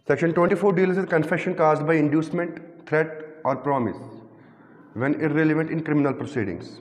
Section 24 deals with confession caused by inducement, threat or promise when irrelevant in criminal proceedings.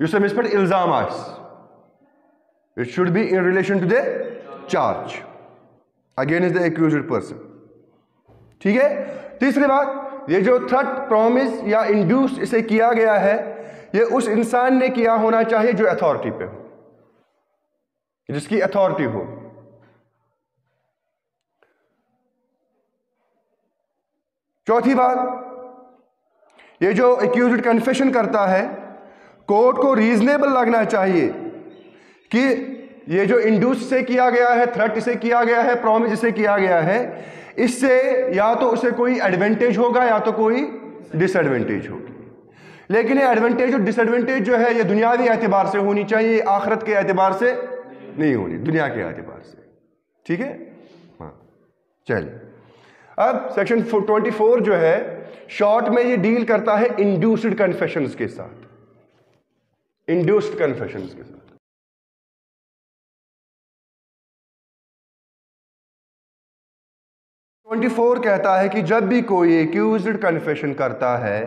یُس أمِس پٮ۪ٹھ اِلزام آسہِ. It should be in relation to the charge against the accused person. ٹھیک ہے. تیسری بات, یہ جو تھرٹ, پرومس یا انڈیوس اسے کیا گیا ہے, یہ اس انسان نے کیا ہونا چاہیے جو اتھارٹی پہ ہو, جس کی اتھارٹی ہو. چوتھی بات, یہ جو ایکیوزڈ کنفیشن کرتا ہے, کورٹ کو ریزنیبل لگنا چاہیے کہ یہ جو انڈیوس سے کیا گیا ہے, تھریٹ سے کیا گیا ہے, پرومس سے کیا گیا ہے, اس سے یا تو اسے کوئی ایڈوانٹیج ہوگا یا تو کوئی ڈس ایڈوانٹیج ہوگی. لیکن یہ ایڈوانٹیج اور ڈس ایڈوانٹیج جو ہے یہ دنیاوی اعتبار سے ہونی چاہیے, آخرت کے اعتبار سے نہیں ہونی, دنیا کے اعتبار سے. ٹھیک ہے, ہاں چلیے. اب سیکشن 24 جو ہے شارٹ میں یہ ڈیل کرتا ہے انڈیوسڈ کنفیشنز کے ساتھ, انڈیوسڈ کنفیشنز کے ساتھ. ٹوینٹی 24 کہتا ہے کہ جب بھی کوئی ایکیوزڈ کنفیشن کرتا ہے,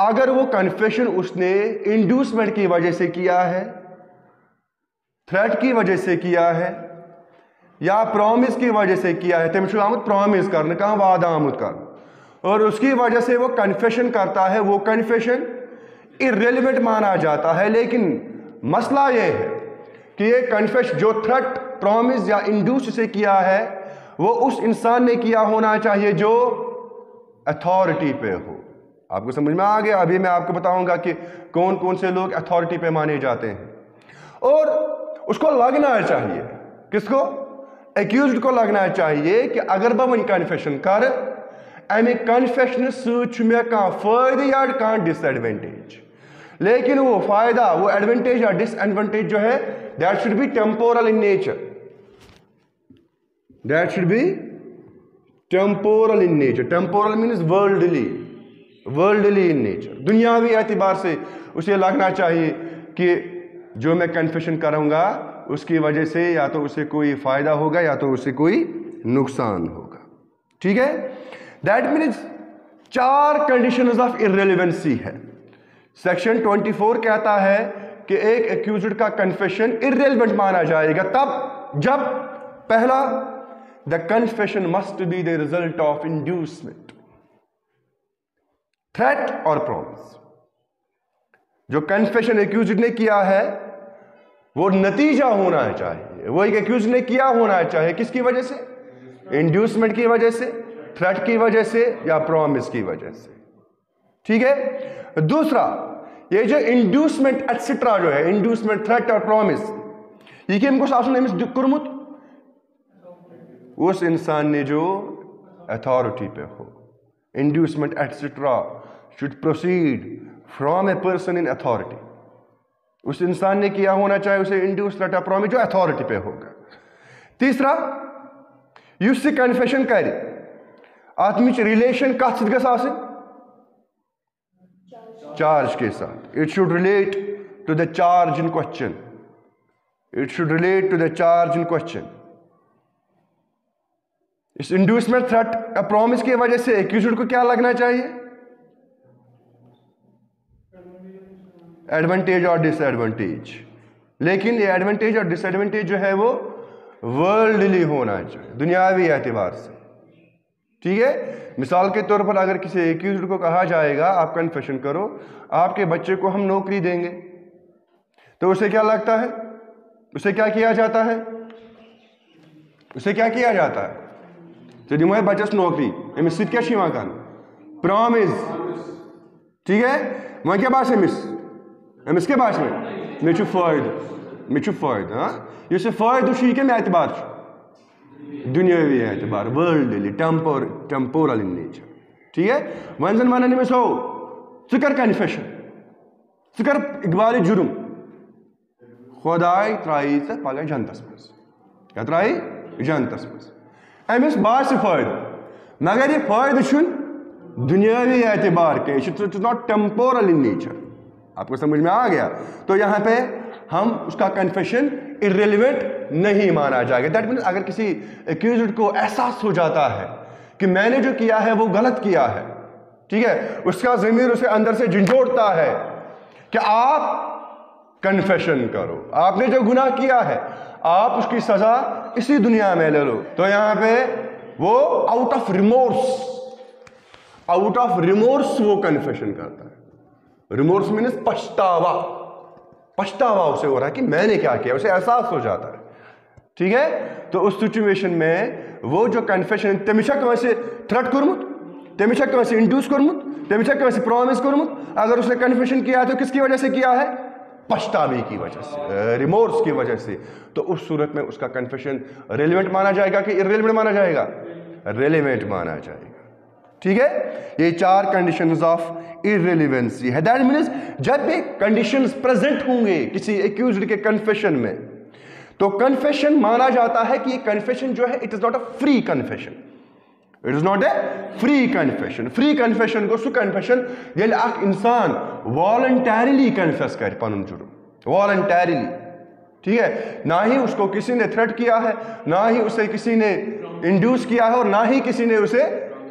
اگر وہ کنفیشن اس نے انڈیوسمنٹ کی وجہ سے کیا ہے, تھریٹ کی وجہ سے کیا ہے, یا پرومس کی وجہ سے کیا ہے, تم آمد پرومس کرنے کا وعدہ آمد کر, اور اس کی وجہ سے وہ کنفیشن کرتا ہے, وہ کنفیشن irrelevant مانا جاتا ہے. لیکن مسئلہ یہ ہے کہ یہ کنفیشن جو تھریٹ, پرومس یا انڈیوس سے کیا ہے وہ اس انسان نے کیا ہونا چاہیے جو اتھارٹی پہ ہو. آپ کو سمجھ میں آ گیا؟ ابھی میں آپ کو بتاؤں گا کہ کون کون سے لوگ اتھارٹی پہ مانے جاتے ہیں. اور اس کو لگنا چاہیے, کس کو؟ ایکیوزڈ کو لگنا چاہیے کہ اگر بہ ون کنفیشن کر, امی کنفیشن سۭتۍ چھُ مےٚ کانٛہہ فٲیدٕ یا کانٛہہ ڈس ایڈوانٹیج. لیکن وہ فائدہ, وہ ایڈوانٹیج یا ڈس ایڈوانٹیج جو ہے that should be temporal in nature, that should be temporal in nature. Temporal means worldly, worldly in nature, دنیاوی اعتبار سے اسے لگنا چاہیے کہ جو میں کنفیشن کروں گا اس کی وجہ سے یا تو اسے کوئی فائدہ ہوگا یا تو اسے کوئی نقصان ہوگا. ٹھیک ہے, دیٹ مینز 4 کنڈیشنز آف ارریلیونسی ہے. سیکشن 24 کہتا ہے کہ ایک ایکیوزڈ کا کنفیشن ارریلیونٹ مانا جائے گا تب جب پہلا, the confession must be the result of inducement, threat اور promise. جو کنفیشن ایکیوزڈ نے کیا ہے وہ نتیجہ ہونا چاہیے, وہ ایک ایکیوزڈ نے کیا ہونا چاہیے کس کی وجہ سے؟ انڈیوسمنٹ کی وجہ سے, تھریٹ کی وجہ سے, یا پرومس کی وجہ سے. ٹھیک ہے. دوسرا, یہ جو انڈیوسمنٹ ایٹسٹرا جو ہے, انڈیوسمنٹ, تھریٹ اور پرومس, یہ کہ کو آسن امس کورمت اس انسان نے جو اتھارٹی پہ ہو. Inducement etcetera should proceed from a person in authority. اس انسان نے کیا ہونا چاہے اسے انڈیوس, تھریٹ اور پرومس جو اتھارٹی پہ ہوگا. تیسرا, یس کنفیشن کر اتمچ ریلیشن کت ست گژھِ آسٕنۍ؟ چارج کے ساتھ. It should relate to the charge in question, it should relate to the charge in question. اس انڈیوسمنٹ, تھریٹ, پرومس کی وجہ سے ایکیوزڈ کو کیا لگنا چاہیے؟ ایڈوانٹیج اور ڈس ایڈوانٹیج. لیکن یہ ایڈوانٹیج اور ڈس ایڈوانٹیج جو ہے وہ ورلڈلی ہونا چاہیے, دنیاوی اعتبار سے. ٹھیک ہے. مثال کے طور پر اگر کسی ایکیوزڈ کو کہا جائے گا آپ کنفیشن کرو, آپ کے بچے کو ہم نوکری دیں گے, تو اسے کیا لگتا ہے, اسے کیا کیا جاتا ہے؟ اسے کیا کیا جاتا ہے؟ تو دمو بچس نوکری امس ست کیا کر پرامز، ٹھیک ہے وہ کیا باس امس کیا باس مے فائدہ ہاں اس فائدہ یہ کم اعتبار دنیاوی اعتبار ورلڈلی ٹیمپورل ان نیچر، ٹھیک ہے ون زن ونان امس ہو ژٕ کر کنفیشن، ژٕ کر اقبال جرم، خدائے ترائی ژےٚ پگہ جنتس مز، کیا ترائی جنتس مز، امس باس فائدہ مگر یہ فائدہ چھن دنیاوی اعتبار کے، it is not temporal in nature. آپ کو سمجھ میں آ گیا؟ تو یہاں پہ ہم اس کا کنفیشن irrelevant نہیں مانا جائے گا. دیٹ مینس اگر کسی ایکیوزڈ کو احساس ہو جاتا ہے کہ میں نے جو کیا ہے وہ غلط کیا ہے، ٹھیک ہے، اس کا ضمیر اسے اندر سے جھنجھوڑتا ہے کہ آپ کنفیشن کرو، آپ نے جو گناہ کیا ہے آپ اس کی سزا اسی دنیا میں لے لو. تو یہاں پہ وہ آؤٹ آف ریمورس وہ کنفیشن کرتا ہے. ریمورس مینس پچھتاوا اسے ہو رہا ہے کہ میں نے کیا کیا، اسے احساس ہو جاتا ہے، ٹھیک ہے. تو اس سچویشن میں وہ جو کنفیشن تمس سے تھریٹ کورمت، تمس سے انڈیوس کورمت، تمس سے پرومس کورمت، اگر اس نے کنفیشن کیا تو کس کی وجہ سے کیا ہے؟ پچھتاوے کی وجہ سے، ریمورس کی وجہ سے. تو اس صورت میں اس کا کنفیشن ریلیونٹ مانا جائے گا کہ irrelevant مانا جائے گا؟ ریلیونٹ مانا جائے گا، ٹھیک ہے. یہ 4 کنڈیشنز آف irrelevancy ہے. دیٹ مینس جب بھی کنڈیشنز پریزنٹ ہوں گے کسی ایکیوزڈ کے کنفیشن میں تو کنفیشن مانا جاتا ہے کہ یہ کنفیشن جو ہے it is not a free confession. It is not a free confession. Free confession کو سو کنفیشن ییٚلہِ اکھ انسان والنٹیرلی کنفیس کرِ پنُن جرم، والنٹیرلی، ٹھیک ہے، نہ ہی اس کو کسی نے تھریٹ کیا ہے، نہ ہی اسے کسی نے انڈیوس کیا ہے اور نہ ہی کسی نے اسے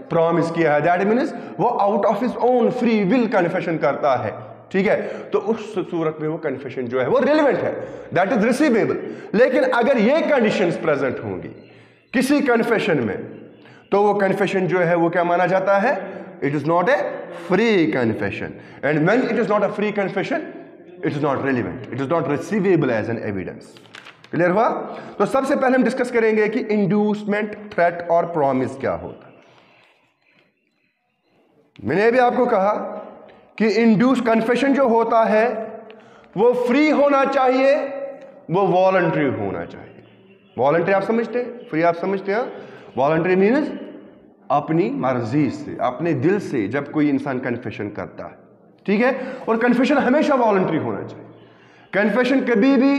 پرومس کیا ہے. دیٹ مینس وہ out of his own free will confession کرتا ہے، ٹھیک ہے. تو اس صورت میں وہ کنفیشن جو ہے وہ ریلیونٹ ہے، دیٹ از ریسیویبل. لیکن اگر یہ کنڈیشنز پریزنٹ ہوں گی کسی کنفیشن میں تو وہ کنفیشن جو ہے وہ کیا مانا جاتا ہے؟ It is not a free confession. And when it is not a free confession it is not relevant, it is not receivable as an evidence. Clear ہوا؟ تو سب سے پہلے ہم ڈسکس کریں گے کہ انڈیوسمنٹ، تھریٹ اور پرومس کیا ہوتا ہے. میں نے بھی آپ کو کہا کہ انڈیوس کنفیشن جو ہوتا ہے وہ فری ہونا چاہیے، وہ والنٹری ہونا چاہیے. والنٹری آپ سمجھتے ہیں؟ فری آپ سمجھتے ہیں؟ والنٹری مینز اپنی مرضی سے، اپنے دل سے جب کوئی انسان کنفیشن کرتا ہے، ٹھیک ہے. اور کنفیشن ہمیشہ والنٹری ہونا چاہیے. کنفیشن کبھی بھی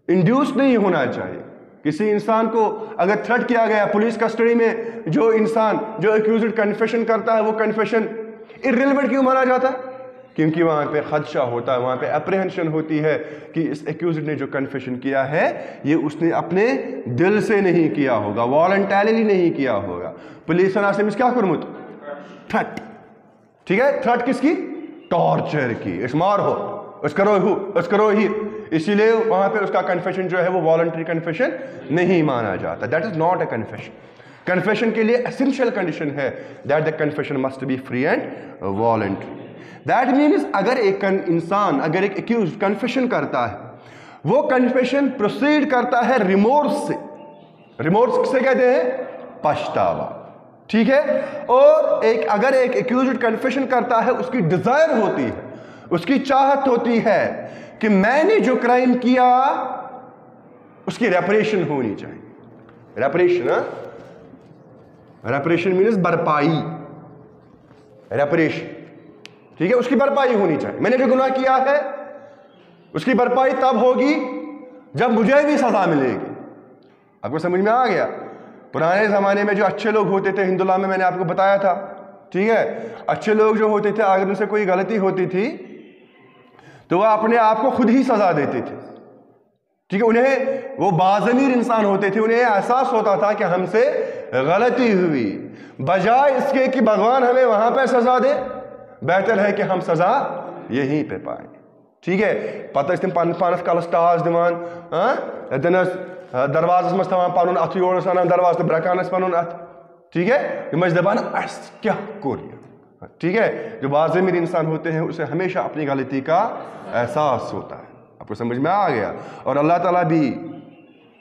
انڈیوس نہیں ہونا چاہیے. کسی انسان کو اگر تھریٹ کیا گیا پولیس کسٹڈی میں، جو انسان جو ایکیوزڈ کنفیشن کرتا ہے وہ کنفیشن irrelevant کیوں مانا جاتا ہے؟ کیونکہ وہاں پہ خدشہ ہوتا ہے، وہاں پہ اپریہنشن ہوتی ہے کہ اس ایکیوزڈ نے جو کنفیشن کیا ہے یہ اس نے اپنے دل سے نہیں کیا ہوگا، والنٹیرلی نہیں کیا ہوگا. پولیس نے اس کیا کرمت؟ تھریٹ، ٹھیک ہے. تھریٹ کس کی؟ ٹارچر کی، اس مار ہو، اس کرو ہی. اسی لیے وہاں پہ اس کا کنفیشن جو ہے وہ والنٹری کنفیشن نہیں مانا جاتا. That is not a confession. Confession کے لیے اسینشیل کنڈیشن ہے that the confession must be free and voluntary. That means اگر ایک انسان، اگر ایک ایکیوزڈ کنفیشن کرتا ہے وہ کنفیشن پروسیڈ کرتا ہے ریمورس سے. ریمورس کسے کہتے ہیں؟ پچھتاوا، ٹھیک ہے. اور اگر ایک ایکیوزڈ کنفیشن کرتا ہے اس کی ڈیزائر ہوتی ہے، اس کی چاہت ہوتی ہے کہ میں نے جو کرائم کیا اس کی ریپریشن ہونی چاہیے. ریپریشن مینس بھرپائی، ریپریشن، ٹھیک ہے، اس کی بھرپائی ہونی چاہیے. میں نے جو گناہ کیا ہے اس کی بھرپائی تب ہوگی جب مجھے بھی سزا ملے گی. آپ کو سمجھ میں آ گیا؟ پرانے زمانے میں جو اچھے لوگ ہوتے تھے ہندولا میں نے آپ کو بتایا تھا، ٹھیک ہے، اچھے لوگ جو ہوتے تھے اگر ان سے کوئی غلطی ہوتی تھی تو وہ اپنے آپ کو خود ہی سزا دیتے تھے، ٹھیک ہے. انہیں وہ باضمیر انسان ہوتے تھے، انہیں احساس ہوتا تھا کہ ہم سے غلطی ہوئی، بجائے اس کے کہ بھگوان ہمیں وہاں پہ سزا دے بہتر ہے کہ ہم سزا یہیں پہ پائیں، ٹھیک ہے. پتہ تم پانس کالس ٹاس دِوان، دنس دروازس مز تھاوان پنن اتھ یورس انان دروازٕ تہٕ برکانس پنن اتھ، ٹھیک ہے. تم ٲسۍ دپان اسہِ کیاہ کوٚر یہِ، ٹھیک ہے. جو باضمیر انسان ہوتے ہیں اسے ہمیشہ اپنی غلطی کا احساس ہوتا ہے. آپ کو سمجھ میں آ گیا؟ اور اللہ تعالیٰ بھی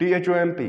THOMP,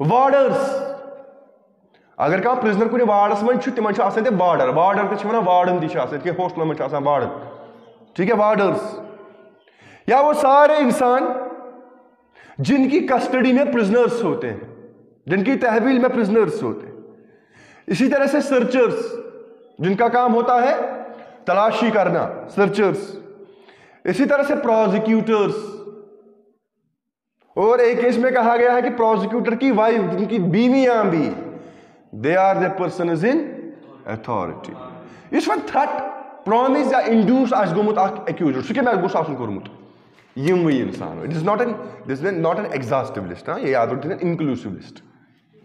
وارڈرس اگر کانٛہہ پرزنر کُنہِ وارڈس منٛز چھُ تِمن چھُ آسان تہِ وارڈر تہِ چھِ وَنان وارڈن تہِ چھِ آسان کہِ ہوسٹلن منٛز چھُ آسان وارڈن ٹھیک ہے وارڈرس یا وہ سارے انسان جن کی کسٹڈی میں پرزنرس ہوتے ہیں جن کی تحویل میں پرزنرس ہوتے ہیں اسی طرح سے سرچرس جن کا کام ہوتا ہے تلاشی کرنا سرچرس اسی طرح سے پروزیکیوٹرس اور ایک کیس میں کہا گیا ہے کہ پروزیکیوٹر کی وائف جن کی بیویاں بھی they are the persons in authority یُس وۄنۍ تھرٹ پرامس یا انڈیوس آسہِ گوٚمُت اکھ ایکیوزڈ سُہ کیٚمۍ گوٚژھ آسُن کوٚرمُت یِموٕے انسانو it is not an exhaustive list یہ یاد رکھنا انکلوسیو لسٹ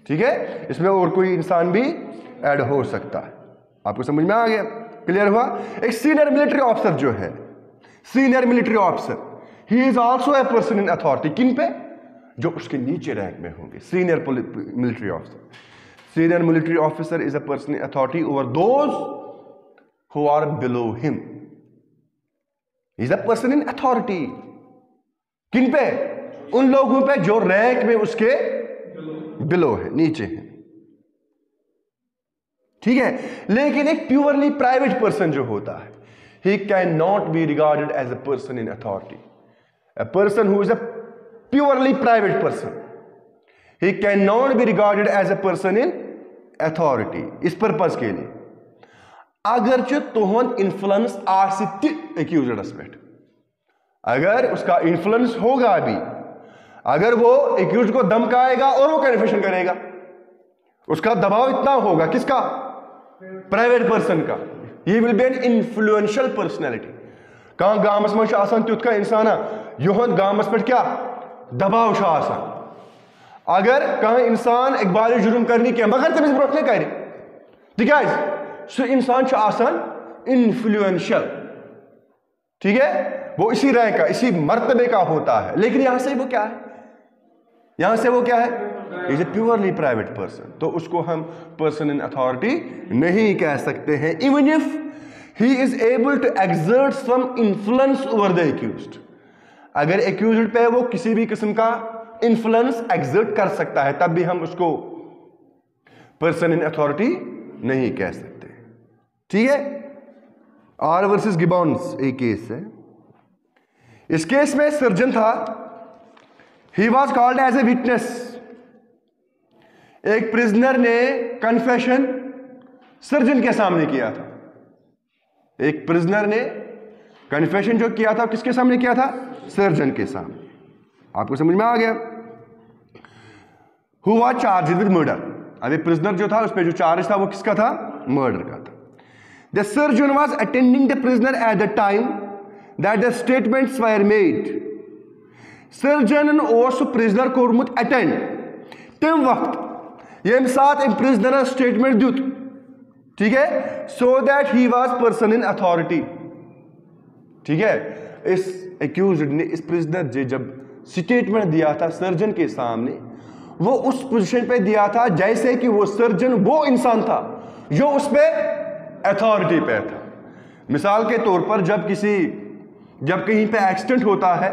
ٹھیک ہے اس میں اور کوئی انسان بھی ایڈ ہو سکتا ہے آپ کو سمجھ میں آ گیا کلیئر ہوا ایک سینئر ملٹری آفیسر جو ہے senior military officer he is also a person in authority کن پہ جو اس کے نیچے رینک میں ہوں گے senior military officer senior military officer is a person in authority over those who are below him he is a person in authority کن پہ ان لوگوں پہ جو رینک میں اس کے بلو ہے نیچے ہیں ٹھیک ہے لیکن ایک پیورلی پرائیویٹ پرسن جو ہوتا ہے he cannot be regarded as a person in authority a person who is a purely private person he cannot be regarded as a person in authority اس پرپز کے لیے اگرچہ تہند انفلوئنس آسہِ تہِ ایکیوزڈس پہ اگر اس کا انفلوئنس ہوگا بھی اگر وہ ایکیوزڈ کو دمکائے گا اور وہ کنفیشن کرے گا اس کا دباؤ اتنا ہوگا کس کا پرائیویٹ پرسن کا یہ will be an influential personality کہاں گامس منٛز چھُ آسان تیُتھ کانٛہہ انسانا یہنٛد گامس پٮ۪ٹھ کیا دباؤ چھُ آسان اگر کانٛہہ انسان اقبالِ جرم کرنی کینٛہہ مگر تٔمِس برونٛٹھ کیٛاہ کرِ تِکیٛازِ سُہ انسان چھُ آسان انفلوئنشل ٹھیک ہے وہ اسی رینک کا اسی مرتبے کا ہوتا ہے لیکن یہاں سے وہ کیا ہے یہاں سے وہ کیا ہے از اے پیورلی پرائیویٹ پرسن تو اس کو ہم پرسن ان اتھارٹی نہیں کہہ سکتے ہیں even if he is able to exert some influence over the accused اگر ایکیوزڈ پہ وہ کسی بھی قسم کا انفلوئنس ایگزرٹ کر سکتا ہے تب بھی ہم اس کو پرسن ان اتھارٹی نہیں کہہ سکتے ٹھیک ہے آر ورسز گبونز ایک کیس ہے اس کیس میں سرجن تھا he was called as a witness ایک پرزنر نے کنفیشن سرجن کے سامنے کیا تھا ایک پرزنر نے کنفیشن جو کیا تھا کس کے سامنے کیا تھا سرجن کے سامنے آپ کو سمجھ میں آ گیا who was charged with murder اب ایک پرزنر جو تھا اس پہ جو چارج تھا وہ کس کا تھا مرڈر کا تھا the surgeon was attending the prisoner at the time that the statements were made surgeon اوس سُہ پرزنر کوٚرمُت اٹینڈ تمہِ وقت ییٚمہِ ساتہٕ أمۍ پرزنرس سٹیٹمنٹ دیُت ٹھیک ہے so that he was person in authority ٹھیک ہے اس ایکیوزڈ نے اس پرزنر نے جب سٹیٹمنٹ دیا تھا سرجن کے سامنے وہ اس پوزیشن پہ دیا تھا جیسے کہ وہ سرجن وہ انسان تھا جو اس پہ اتھارٹی پہ تھا مثال کے طور پر جب کہیں پہ ایکسیڈنٹ ہوتا ہے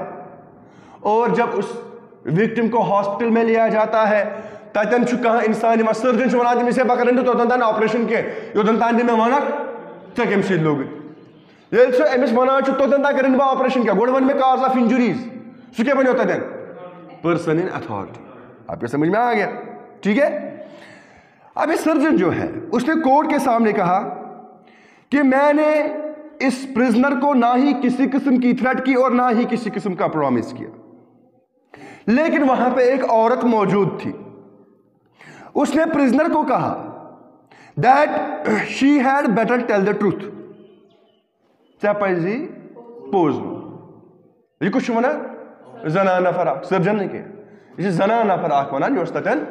اور جب اس وکٹم کو ہاسپٹل میں لیا جاتا ہے تتن چھُ کانٛہہ انسان یِوان سرجن چھُ ونان تٔمِس ہے بہٕ کرن نہٕ توٚتن تام آپریشن کینٛہہ یوٚتن تام نہٕ مےٚ ونکھ ژےٚ کمہِ سۭتۍ لوگُتھ ییٚلہِ سُہ أمِس ونان چھُ توٚتن تام کرن نہٕ بہٕ آپریشن کینٛہہ گۄڈٕ ون مےٚ کاز آف انجوریز سُہ کیٛاہ بنیو تتٮ۪ن پرسن ان اتھارٹی آپ کو سمجھ میں آ گیا ٹھیک ہے اب یہ سرجن جو ہے اس نے کورٹ کے سامنے کہا کہ میں نے اس پرزنر کو نہ ہی کسی قسم کی تھریٹ کی اور نہ ہی کسی قسم کا پرومس کیا لیکن وہاں پہ ایک عورت موجود تھی اس نے پرزنر کو کہا that she had better tell the truth ژےٚ پزی پوٚز وَنُن یہِ کُس چھُ وَنان زنان نفر اکھ سرجن نہٕ کینٛہہ یہِ چھِ زنان نفر اکھ وَنان یۄس تتٮ۪ن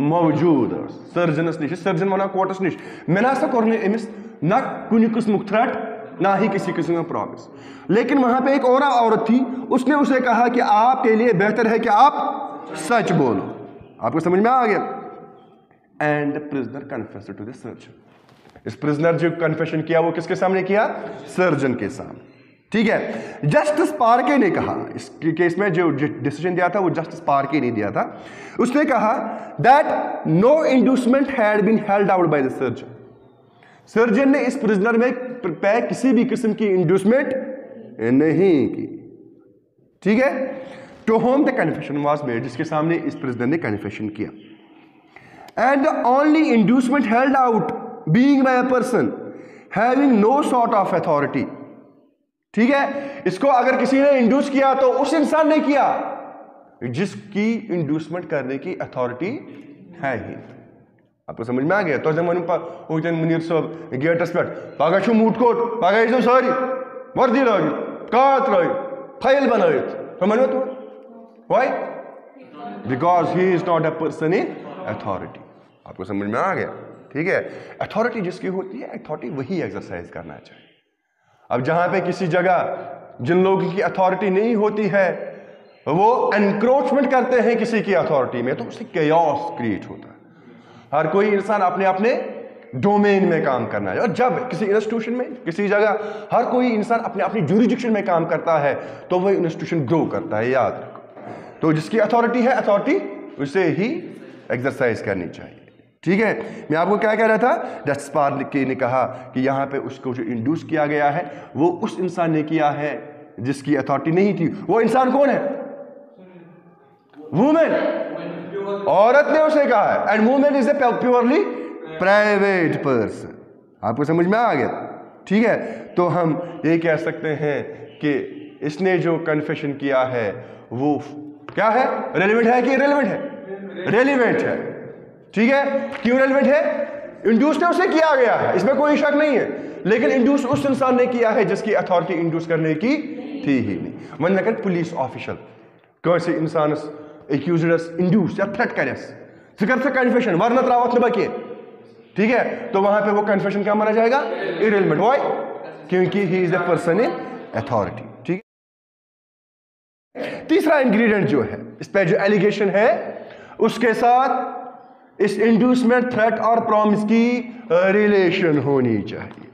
موجوٗد ٲس سرجنس نِش سرجن وَنان کوٹس نِش مےٚ نہ سا کوٚر نہٕ أمِس نہ کُنہِ قٕسمُک تھرٹ نہ ہی کسی قسم کا پرومس لیکن وہاں پہ ایک اور عورت تھی اس نے اسے کہا کہ آپ کے لیے بہتر ہے کہ آپ سچ بولو آپ کو سمجھ میں آ گیا and prisoner confessed to the surgeon اس پرزنر جو کنفیشن کیا وہ کس کے سامنے کیا سرجن کے سامنے ٹھیک ہے. جسٹس پارکے نے کہا, اس کیس میں جو ڈیسیجن دیا تھا وہ جسٹس پارکے نے دیا تھا, اس نے کہا that no inducement had been held out by the surgeon. Surgeon نے اس پرزنر میں پہ کسی بھی قسم کی انڈیوسمنٹ نہیں کی. ٹھیک ہے. To whom the confession was made, جس کے سامنے اس پرزنر نے کنفیشن کیا. And the only inducement held out being by a person having no sort of authority. ٹھیک ہے. اس کو اگر کسی نے انڈیوس کیا تو اس انسان نے کیا جس کی انڈیوسمنٹ کرنے کی اتھارٹی ہے ہی. آپ کو سمجھ میں آ گیا؟ تو منیر صاحب گیٹس پہ پگہ چھُ موٹ کوٹ, پگہ ٲسۍزیو سٲری وردی لٲگِتھ, کار ترٲیِتھ, فایل بنٲیِتھ, تُہۍ مٲنِوا تور؟ واے؟ Because he is not a person in authority. آپ کو سمجھ میں آ گیا؟ ٹھیک ہے. اتھارٹی جس کی ہوتی ہے, اتھارٹی وہی ایکسرسائز کرنا چاہیے. اب جہاں پہ کسی جگہ جن لوگوں کی اتھارٹی نہیں ہوتی ہے وہ انکروچمنٹ کرتے ہیں کسی کی اتھارٹی میں, تو اس سے کیوس کریٹ ہوتا ہے. ہر کوئی انسان اپنے اپنے ڈومین میں کام کرنا ہے. اور جب کسی انسٹیٹیوشن میں, کسی جگہ ہر کوئی انسان اپنے اپنی جوریڈکشن میں کام کرتا ہے تو وہ انسٹیٹیوشن گرو کرتا ہے. یاد رکھو. تو جس کی اتھارٹی ہے, اتھارٹی اسے ہی ایکسرسائز کرنی چاہیے. ٹھیک ہے. میں آپ کو کیا کہہ رہا تھا؟ جسٹس پارکے نے کہا کہ یہاں پہ اس کو جو انڈیوس کیا گیا ہے وہ اس انسان نے کیا ہے جس کی اتھارٹی نہیں تھی. وہ انسان کون ہے؟ وومن. عورت نے اسے کہا ہے. And woman is a purely private person. آپ کو سمجھ میں آ گیا؟ ٹھیک ہے. تو ہم یہ کہہ سکتے ہیں کہ اس نے جو کنفیشن کیا ہے وہ کیا ہے؟ ریلیونٹ ہے کہ ریلیونٹ ہے؟ ریلیونٹ ہے. ٹھیک ہے. کیوں ریلیونٹ ہے؟ انڈیوس نے اسے کیا گیا ہے, اس میں کوئی شک نہیں ہے, لیکن انڈیوس اس انسان نے کیا ہے جس کی اتھارٹی انڈیوس کرنے کی تھی ہی نہیں. ون اگر پولیس آفیشل کٲنٛسہِ انسانس ایکیوزڈس انڈیوس یا تھریٹ کرس, ژٕ کر سا کنفیشن ورنہ تراوتھ نہٕ بہٕ کینٛہہ. ٹھیک ہے. تو وہاں پہ وہ کنفیشن کیا مانا جائے گا؟ ارریلیونٹ. وائی؟ کیونکہ ہی از اے پرسن ان اتھارٹی. ٹھیک ہے. تیسرا انگریڈینٹ جو ہے اس پہ جو ایلیگیشن ہے اس کے ساتھ اس انڈیوسمنٹ, تھریٹ اور پرومس کی ریلیشن ہونی چاہیے.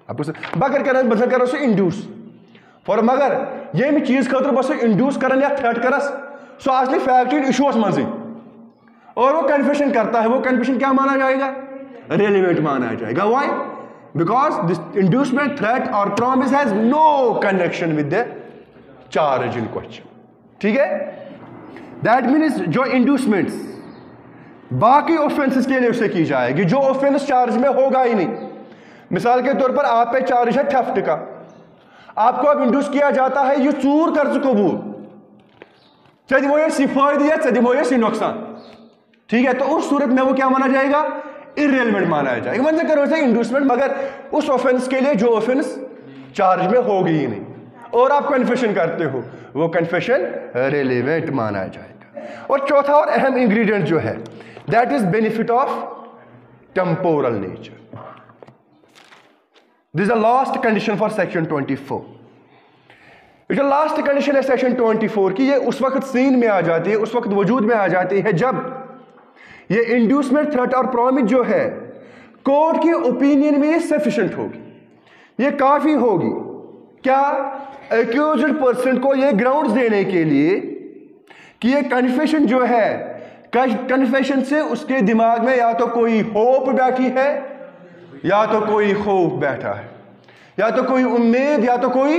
آپ بگر کرن بس کرو سو انڈیوس فور, مگر یم چیز خاطر بس انڈیوس کرن یا تھریٹ کرس سو اصلی فیکٹری ایشوس منزی اور وہ کنفیشن کرتا ہے, وہ کنفیشن کیا مانا جائے گا؟ ریلیونٹ مانا جائے گا. وائی؟ بیکاز دس انڈیوسمنٹ, تھریٹ اور promise has no connection with the charge in question. ٹھیک ہے. دیٹ مینس جو انڈیوسمنٹس باقی اوفینسز کے لیے اسے کی جائے گی جو اوفینس چارج میں ہوگا ہی نہیں. مثال کے طور پر آپ پہ چارج ہے تھیفٹ کا, آپ کو اب انڈیوس کیا جاتا ہے یہ چور کر ژٕ قبول, ژےٚ دِمو أسۍ فٲیدٕ یا ژےٚ دِمو أسۍ نۄقصان. ٹھیک ہے. تو اس صورت میں وہ کیا مانا جائے گا؟ ارریلیونٹ مانا جائے گا. وہاں سے کرو اسے انڈیوسمنٹ مگر اس اوفینس کے لیے جو اوفینس چارج میں ہوگی ہی نہیں اور آپ کنفیشن کرتے ہو, وہ کنفیشن ریلیونٹ مانا جائے گا. اور چوتھا اور اہم انگریڈینٹ جو ہے that is benefit of temporal nature. This is the last condition for section 24. جو last condition ہے section 24 کی, یہ اس وقت سین میں آ جاتی ہے, اس وقت وجود میں آ جاتی ہے جب یہ انڈیوسمنٹ, تھریٹ اور پرومس جو ہے کورٹ کی اوپینین میں یہ سفیشنٹ ہوگی, یہ کافی ہوگی. کیا؟ ایکیوزڈ پرسن کو یہ گراؤنڈز دینے کے لیے کہ یہ کنفیشن جو ہے, کنفیشن سے اس کے دماغ میں یا تو کوئی ہوپ بیٹھی ہے یا تو کوئی خوف بیٹھا ہے, یا تو کوئی امید یا تو کوئی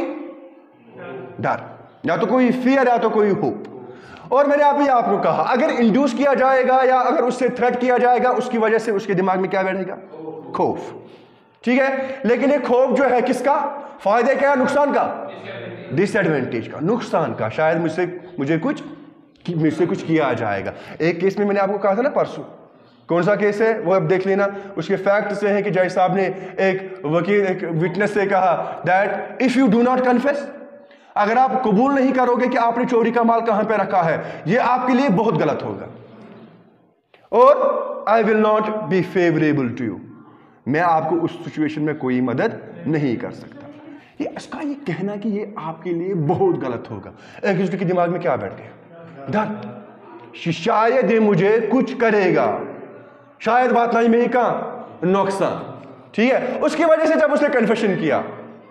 ڈر, یا تو کوئی فیئر یا تو کوئی ہوپ. اور میں نے ابھی آپ کو کہا اگر انڈیوس کیا جائے گا یا اگر اس سے تھریٹ کیا جائے گا اس کی وجہ سے اس کے دماغ میں کیا بیٹھے گا؟ خوف. ٹھیک ہے. لیکن یہ خوف جو ہے کس کا؟ فائدے کا یا نقصان کا؟ ڈس ایڈوانٹیج کا, نقصان کا. شاید مجھے کچھ کیا جائے گا. ایک کیس میں نے آپ کو کہا تھا نا پرسوں, کون سا کیس ہے وہ اب دیکھ لینا. اس کے فیکٹ سے ہیں کہ جج صاحب نے ایک وکیل, ایک وٹنس سے کہا that if you do not confess, اگر آپ قبول نہیں کرو گے کہ آپ نے چوری کا مال کہاں پہ رکھا ہے, یہ آپ کے لیے بہت غلط ہوگا, اور I will not be favourable to you, میں آپ کو اس سچویشن میں کوئی مدد نہیں کر سکتا. اس کا یہ کہنا کہ یہ آپ کے لیے بہت غلط ہوگا, ایک دوسرے کے دماغ میں کیا بیٹھ گیا؟ ڈر. شاید یہ مجھے کچھ کرے گا, شاید بات نہیں میں کا نقصان. ٹھیک ہے. اس کی وجہ سے جب اس نے کنفیشن کیا